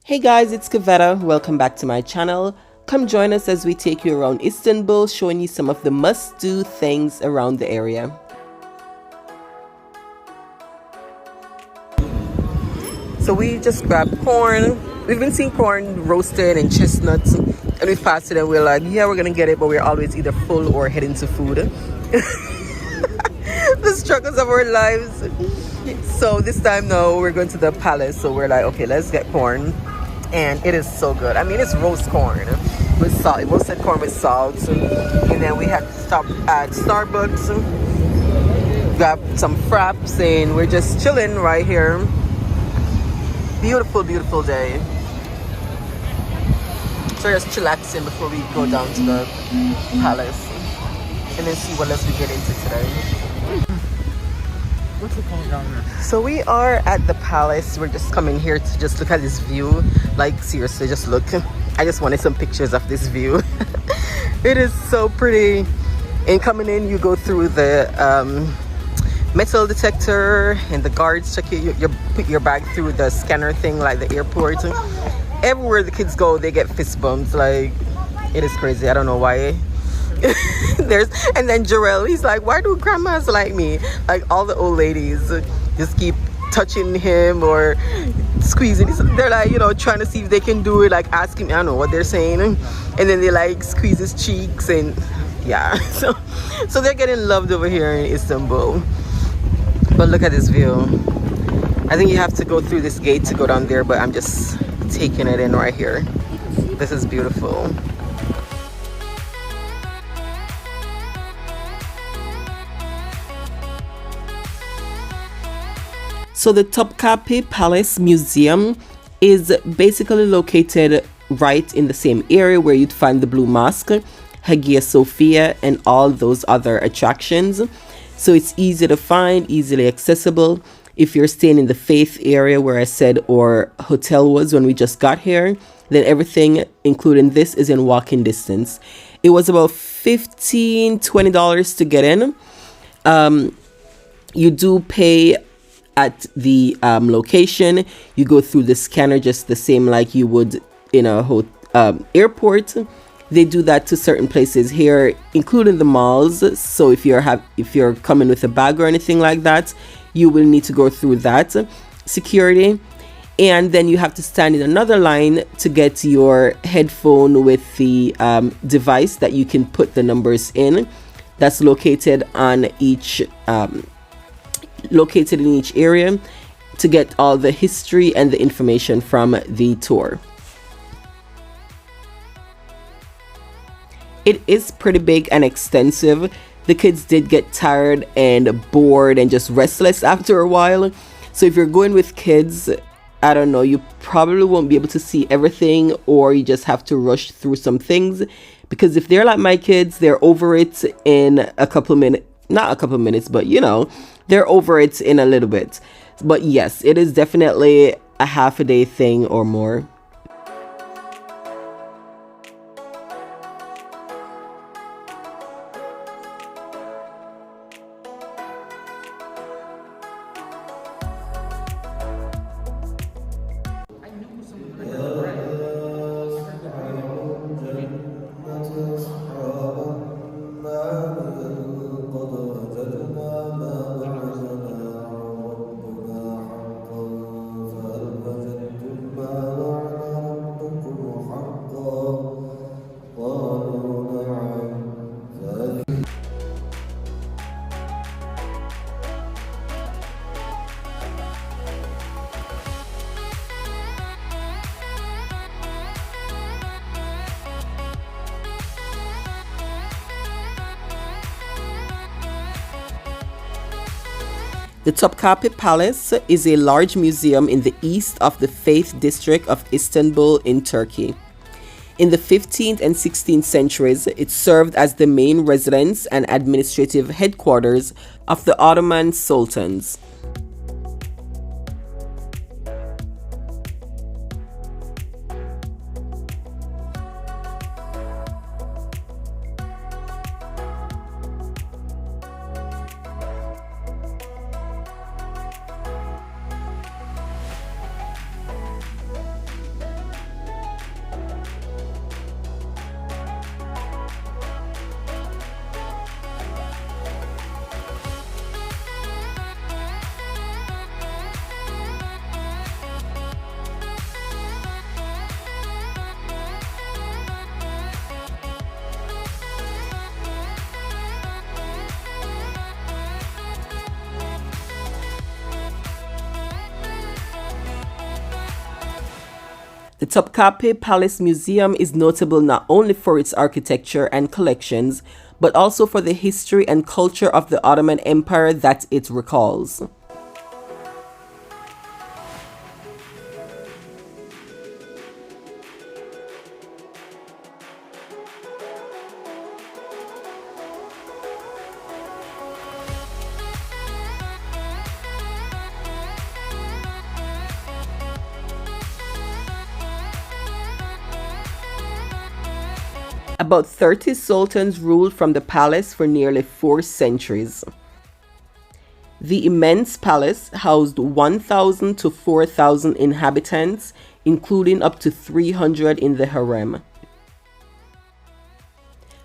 Hey guys, it's Kavetta. Welcome back to my channel. Come join us as we take you around Istanbul, showing you some of the must-do things around the area. So we just grabbed corn. We've been seeing corn roasted and chestnuts, and we've passed it and we're like, yeah, we're gonna get it, but we're always either full or heading to food. The struggles of our lives. So this time now we're going to the palace, so we're like, okay, let's get corn. And it is so good. I mean, it's roast corn with salt, roasted corn with salt. And then we had to stop at Starbucks, grab some fraps, and we're just chilling right here. Beautiful, beautiful day. So just chillaxing before we go down to the palace and then see what else we get into today. What's it called down there? So we are at the palace. We're just coming here to just look at this view. Like, seriously, just look. I just wanted some pictures of this view. It is so pretty. And coming in, you go through the metal detector, and the guards check you put your bag through the scanner thing, like the airport. Everywhere the kids go, they get fist bumps. Like, it is crazy. I don't know why. And then Jarrell, he's like, why do grandmas like me? Like, all the old ladies just keep touching him or squeezing. They're like, you know, trying to see if they can do it, like asking, I don't know what they're saying, and then they like squeeze his cheeks, and yeah. So they're getting loved over here in Istanbul. But look at this view. I think you have to go through this gate to go down there, but I'm just taking it in right here. This is beautiful. So the Topkapi Palace Museum is basically located right in the same area where you'd find the Blue Mosque, Hagia Sophia, and all those other attractions. So it's easy to find, easily accessible. If you're staying in the Faith area where I said our hotel was when we just got here, then everything, including this, is in walking distance. It was about $15-20 to get in. You do pay at the location. You go through the scanner just the same like you would in a airport. They do that to certain places here, including the malls. So if you're coming with a bag or anything like that, you will need to go through that security. And then you have to stand in another line to get your headphone with the device that you can put the numbers in. That's located in each area to get all the history and the information from the tour. It is pretty big and extensive. The kids did get tired and bored and just restless after a while. So if you're going with kids, I don't know, you probably won't be able to see everything, or you just have to rush through some things, because if they're like my kids, they're over it in a couple of minutes. Not a couple of minutes, but you know, they're over it in a little bit. But yes, it is definitely a half a day thing or more. The Topkapi Palace is a large museum in the east of the Faith district of Istanbul in Turkey. In the 15th and 16th centuries, it served as the main residence and administrative headquarters of the Ottoman sultans. The Topkapi Palace Museum is notable not only for its architecture and collections, but also for the history and culture of the Ottoman Empire that it recalls. About 30 sultans ruled from the palace for nearly 4 centuries. The immense palace housed 1,000 to 4,000 inhabitants, including up to 300 in the harem.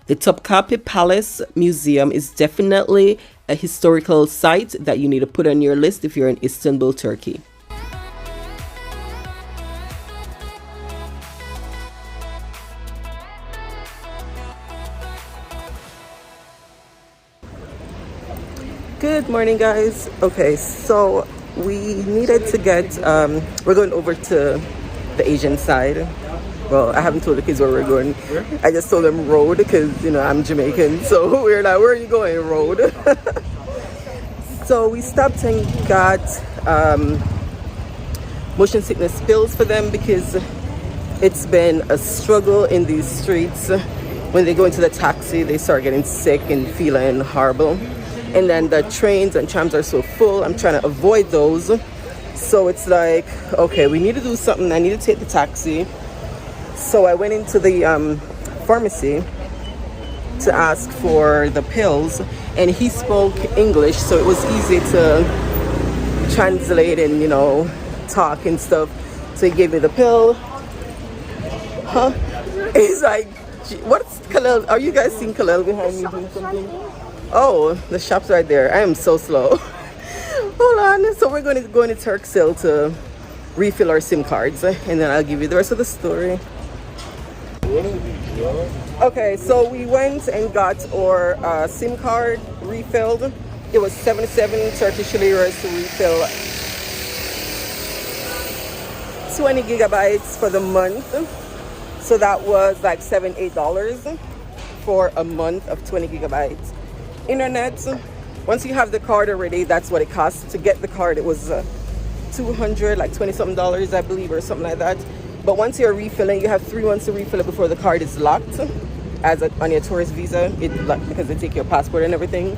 The Topkapi Palace Museum is definitely a historical site that you need to put on your list if you're in Istanbul, Turkey. Good morning, guys. Okay, so we needed to get we're going over to the Asian side. Well, I haven't told the kids where we're going. I just told them road because, you know, I'm Jamaican, so we're like, where are you going? Road. So we stopped and got motion sickness pills for them because it's been a struggle in these streets. When they go into the taxi, they start getting sick and feeling horrible. And then the trains and trams are so full, I'm trying to avoid those. So it's like, okay, we need to do something. I need to take the taxi. So I went into the pharmacy to ask for the pills, and he spoke English, so it was easy to translate and, you know, talk and stuff. So he gave me the pill. Huh? He's like, what's Kalel? Are you guys seeing Kalel behind me doing something? Oh, the shop's right there. I am so slow. Hold on. So we're going to go into Turkcell to refill our SIM cards, and then I'll give you the rest of the story. Okay, so we went and got our SIM card refilled. It was 77 Turkish liras to refill 20 gigabytes for the month. So that was like $7-8 for a month of 20 gigabytes. Internet, once you have the card already, that's what it costs. To get the card, it was 200, like 20 something dollars, I believe, or something like that. But once you're refilling, you have 3 months to refill it before the card is locked on your tourist visa, because they take your passport and everything.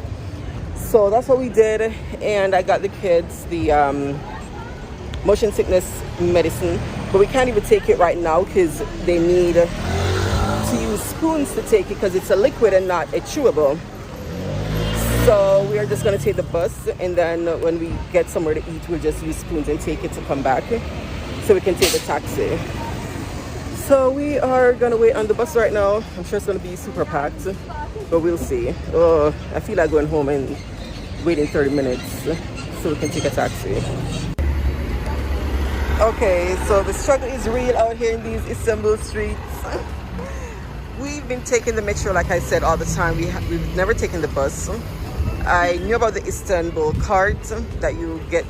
So that's what we did, and I got the kids the motion sickness medicine, but we can't even take it right now because they need to use spoons to take it because it's a liquid and not a chewable. So we are just going to take the bus, and then when we get somewhere to eat, we'll just use spoons and take it to come back so we can take the taxi. So we are going to wait on the bus right now. I'm sure it's going to be super packed, but we'll see. Oh, I feel like going home and waiting 30 minutes so we can take a taxi. Okay, so the struggle is real out here in these Istanbul streets. We've been taking the metro, like I said, all the time. We've never taken the bus. I knew about the Istanbulkart that you get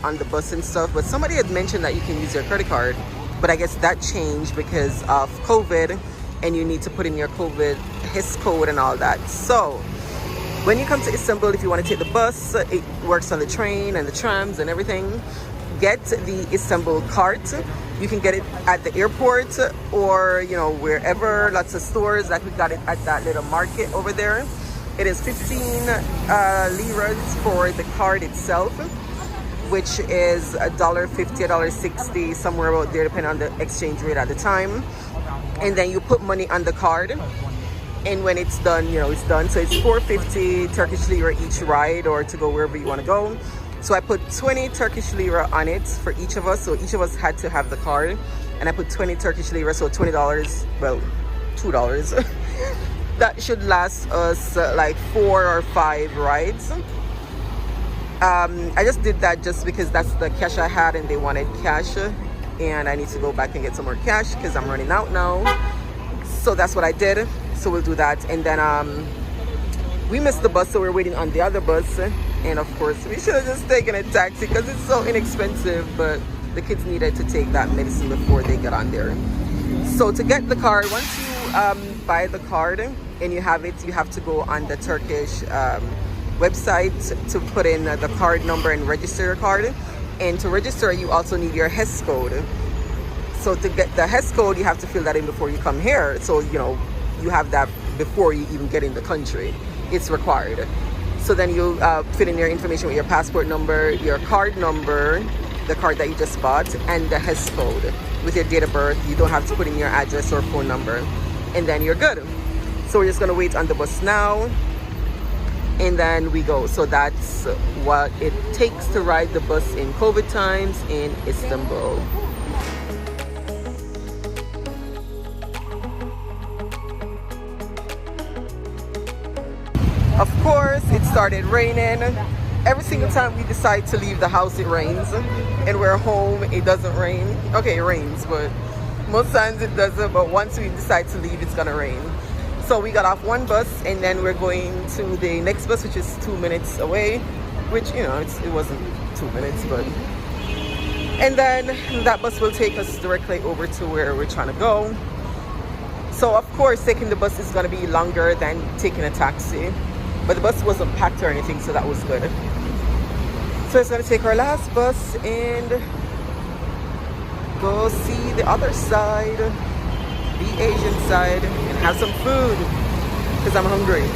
on the bus and stuff, but somebody had mentioned that you can use your credit card, but I guess that changed because of COVID, and you need to put in your COVID HIS code and all that. So when you come to Istanbul, if you want to take the bus, it works on the train and the trams and everything. Get the Istanbulkart. You can get it at the airport or, you know, wherever, lots of stores, like we got it at that little market over there. It is 15 liras for the card itself, which is $1.50, $1.60, somewhere out there, depending on the exchange rate at the time. And then you put money on the card, and when it's done, you know, it's done. So it's 450 Turkish lira each ride, or to go wherever you want to go. So I put 20 Turkish lira on it for each of us. So each of us had to have the card, and I put 20 Turkish lira, so $20, well, $2. That should last us like 4 or 5 rides. I just did that just because that's the cash I had, and they wanted cash, and I need to go back and get some more cash because I'm running out now. So that's what I did. So we'll do that. And then we missed the bus, so we're waiting on the other bus. And of course, we should have just taken a taxi because it's so inexpensive, but the kids needed to take that medicine before they get on there. So to get the card, once you buy the card and you have it, you have to go on the Turkish website to put in the card number and register your card. And to register, you also need your HES code. So to get the HES code, you have to fill that in before you come here. So, you know, you have that before you even get in the country. It's required. So then you fill in your information with your passport number, your card number, the card that you just bought, and the HES code with your date of birth. You don't have to put in your address or phone number, and then you're good. So we're just gonna wait on the bus now, and then we go. So that's what it takes to ride the bus in COVID times in Istanbul. Of course, it started raining. Every single time we decide to leave the house, it rains. And we're home, it doesn't rain. Okay, it rains, but most times it doesn't. But once we decide to leave, it's gonna rain. So we got off one bus, and then we're going to the next bus, which is 2 minutes away. Which, you know, it wasn't 2 minutes, but... And then that bus will take us directly over to where we're trying to go. So, of course, taking the bus is gonna be longer than taking a taxi. But the bus wasn't packed or anything, so that was good. So it's gonna take our last bus and go see the other side, the Asian side, and have some food, because I'm hungry.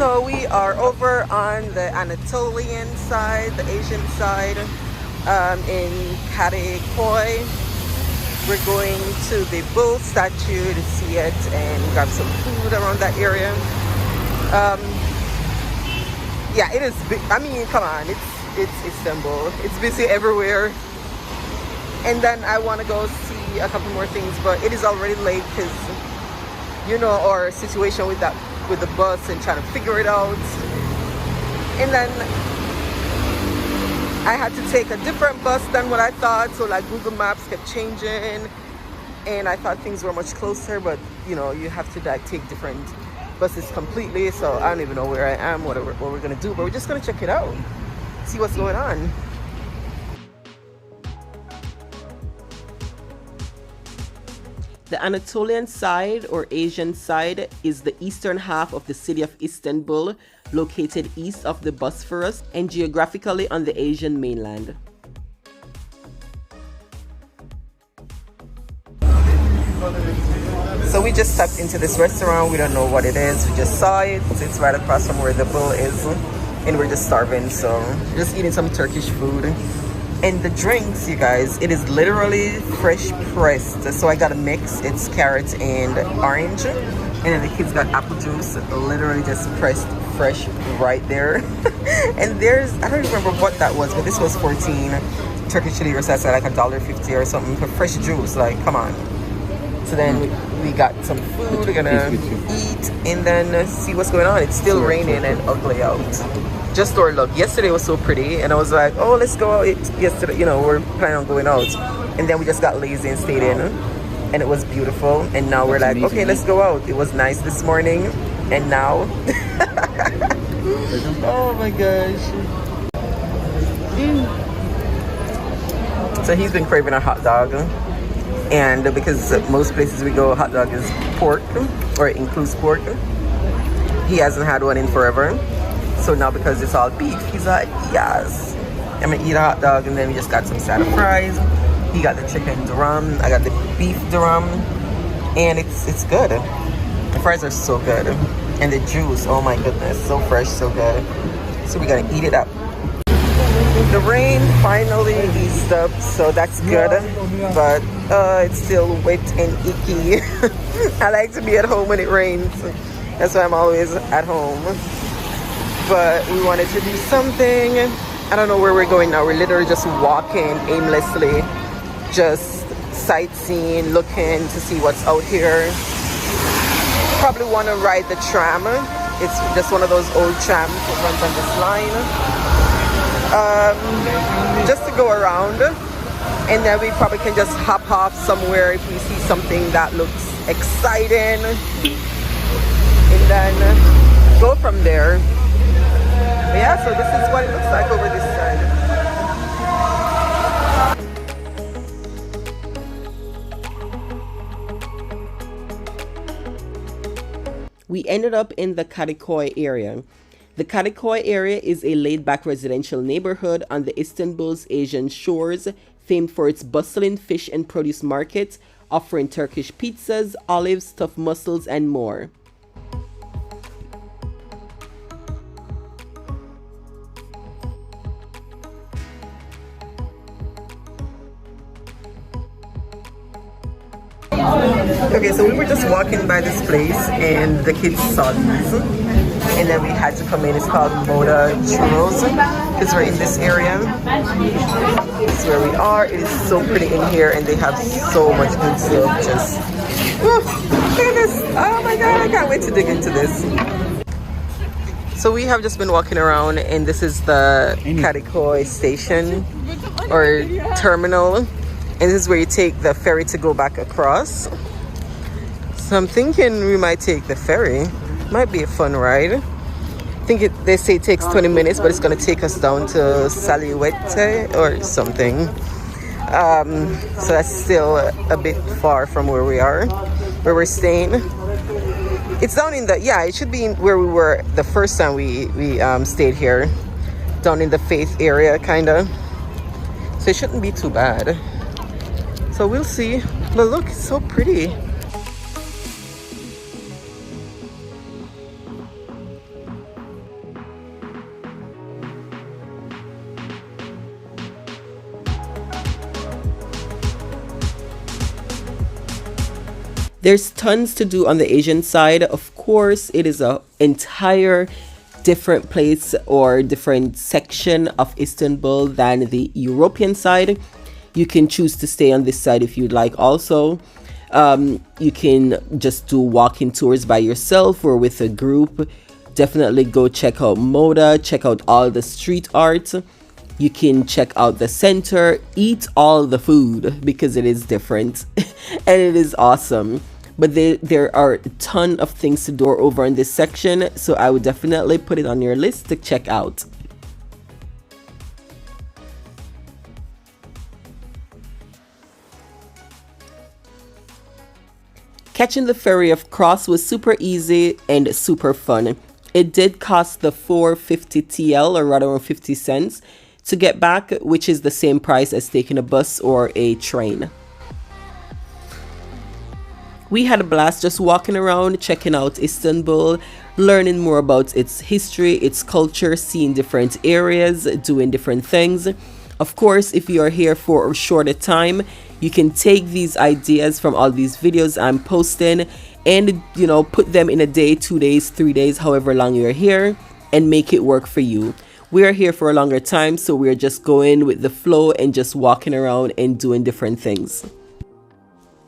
So we are over on the Anatolian side, the Asian side, in Kadikoy. We're going to the bull statue to see it and grab some food around that area. Yeah, it is big. I mean, come on, it's Istanbul. It's busy everywhere. And then I want to go see a couple more things, but it is already late because, you know, our situation with the bus and trying to figure it out. And then I had to take a different bus than what I thought, so like Google Maps kept changing and I thought things were much closer, but you know, you have to like take different buses completely, so I don't even know where I am, what we're gonna do, but we're just gonna check it out, see what's going on. The Anatolian side, or Asian side, is the eastern half of the city of Istanbul, located east of the Bosphorus and geographically on the Asian mainland. So we just stepped into this restaurant. We don't know what it is. We just saw it. It's right across from where the bull is. And we're just starving, so just eating some Turkish food. And the drinks, you guys, it is literally fresh pressed. So I got a mix. It's carrot and orange. And then the kids got apple juice, literally just pressed fresh right there. And there's, I don't remember what that was, but this was 14 Turkish liras. That's like $1.50 or something for fresh juice. Like, come on. So then we got some food. We're gonna eat and then see what's going on. It's still raining and ugly out. Just our luck. Yesterday was so pretty, and I was like, oh, let's go out. Yesterday, you know, we're planning on going out, and then we just got lazy and stayed in, and it was beautiful. And now we're like, okay, let's go out. It was nice this morning, and now, oh my gosh. So he's been craving a hot dog, and because most places we go, hot dog is pork, or it includes pork. He hasn't had one in forever. So now because it's all beef, he's like, yes, I'm gonna eat a hot dog. And then we just got some side of fries. He got the chicken drum, I got the beef drum, and it's good. The fries are so good. And the juice, oh my goodness, so fresh, so good. So we gotta eat it up. The rain finally eased up, so that's good, but it's still wet and icky. I like to be at home when it rains. That's why I'm always at home. But we wanted to do something. I don't know where we're going now. We're literally just walking aimlessly, just sightseeing, looking to see what's out here. Probably want to ride the tram. It's just one of those old trams that runs on this line. just to go around, and then we probably can just hop off somewhere if we see something that looks exciting, and then go from there. But yeah, so this is what it looks like over this side. We ended up in the Kadikoy area. The Kadikoy area is a laid-back residential neighborhood on the Istanbul's Asian shores, famed for its bustling fish and produce market, offering Turkish pizzas, olives, stuffed mussels, and more. Okay, so we were just walking by this place and the kids saw these, and then we had to come in. It's called Moda Churros because we're in this area. This is where we are. It is so pretty in here, and they have so much good stuff. Just look at this. Oh my god, I can't wait to dig into this. So we have just been walking around, and this is the Kadikoy station or terminal, and this is where you take the ferry to go back across. So I'm thinking we might take the ferry. Might be a fun ride. I think they say it takes 20 minutes, but it's going to take us down to Saliwete or something. So that's still a bit far from where we are, where we're staying. It's down in the, yeah, it should be where we were the first time we stayed here. Down in the Faith area, kind of. So it shouldn't be too bad. So we'll see. But look, it's so pretty. There's tons to do on the Asian side. Of course, it is an entire different place or different section of Istanbul than the European side. You can choose to stay on this side if you'd like also. You can just do walking tours by yourself or with a group. Definitely go check out Moda, check out all the street art. You can check out the center, eat all the food because it is different and it is awesome. But there are a ton of things to do over in this section, so I would definitely put it on your list to check out. Catching the ferry across was super easy and super fun. It did cost the 450 TL, or rather 50 cents, to get back, which is the same price as taking a bus or a train. We had a blast just walking around, checking out Istanbul, learning more about its history, its culture, seeing different areas, doing different things. Of course, if you are here for a shorter time, you can take these ideas from all these videos I'm posting and, you know, put them in a day, 2 days, 3 days, however long you're here, and make it work for you. We are here for a longer time, so we're just going with the flow and just walking around and doing different things.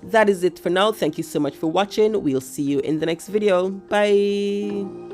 That is it for now. Thank you so much for watching. We'll see you in the next video. Bye.